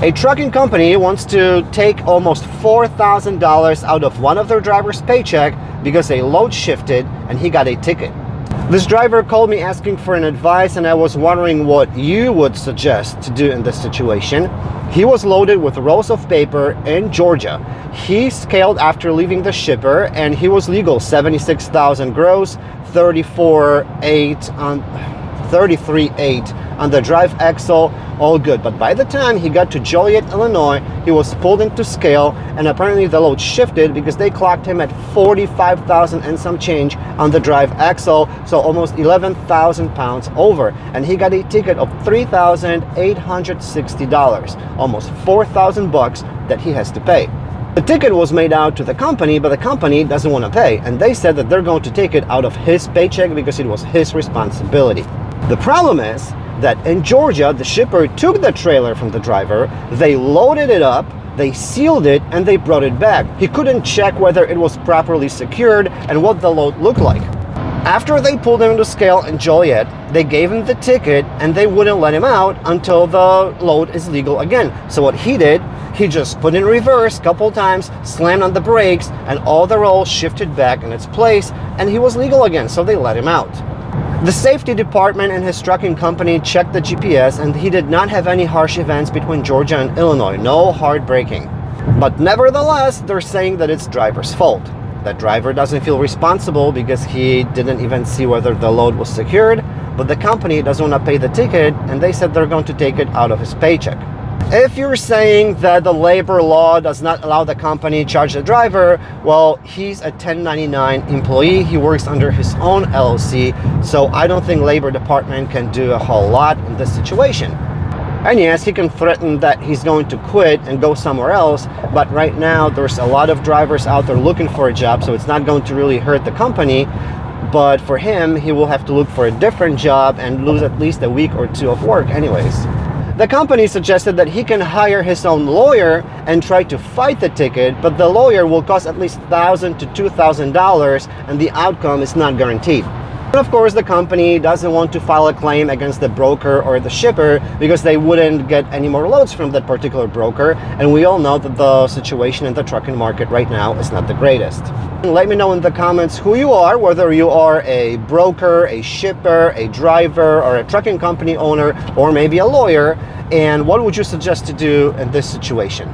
A trucking company wants to take almost $4,000 out of one of their drivers' paycheck because a load shifted and he got a ticket. This driver called me asking for an advice, and I was wondering what you would suggest to do in this situation. He was loaded with rolls of paper in Georgia. He scaled after leaving the shipper, and he was legal, 76,000 gross, 33.8 on the drive axle, all good. But by the time he got to Joliet, Illinois, he was pulled into scale, and apparently the load shifted because they clocked him at 45,000 and some change on the drive axle, so almost 11,000 pounds over, and he got a ticket of $3,860, almost 4,000 bucks that he has to pay. The ticket was made out to the company, but the company doesn't want to pay, and they said that they're going to take it out of his paycheck because it was his responsibility. The problem is that in Georgia, the shipper took the trailer from the driver, they loaded it up, they sealed it, and they brought it back. He couldn't check whether it was properly secured and what the load looked like. After they pulled him to scale in Joliet, they gave him the ticket and they wouldn't let him out until the load is legal again. So what he did, he just put in reverse a couple times, slammed on the brakes, and all the rolls shifted back in its place, and he was legal again, so they let him out. The safety department and his trucking company checked the GPS, and he did not have any harsh events between Georgia and Illinois, no hard braking. But nevertheless, they're saying that it's driver's fault. That driver doesn't feel responsible because he didn't even see whether the load was secured, but the company doesn't want to pay the ticket, and they said they're going to take it out of his paycheck. If you're saying that the labor law does not allow the company to charge the driver, well, he's a 1099 employee. He works under his own LLC, so I don't think Labor Department can do a whole lot in this situation. And yes, he can threaten that he's going to quit and go somewhere else, but right now there's a lot of drivers out there looking for a job, so it's not going to really hurt the company. But for him, he will have to look for a different job and lose at least a week or two of work anyways. The company suggested that he can hire his own lawyer and try to fight the ticket, but the lawyer will cost at least $1,000 to $2,000, and the outcome is not guaranteed. And of course, the company doesn't want to file a claim against the broker or the shipper because they wouldn't get any more loads from that particular broker, and we all know that the situation in the trucking market right now is not the greatest. Let me know in the comments who you are, whether you are a broker, a shipper, a driver, or a trucking company owner, or maybe a lawyer, and what would you suggest to do in this situation?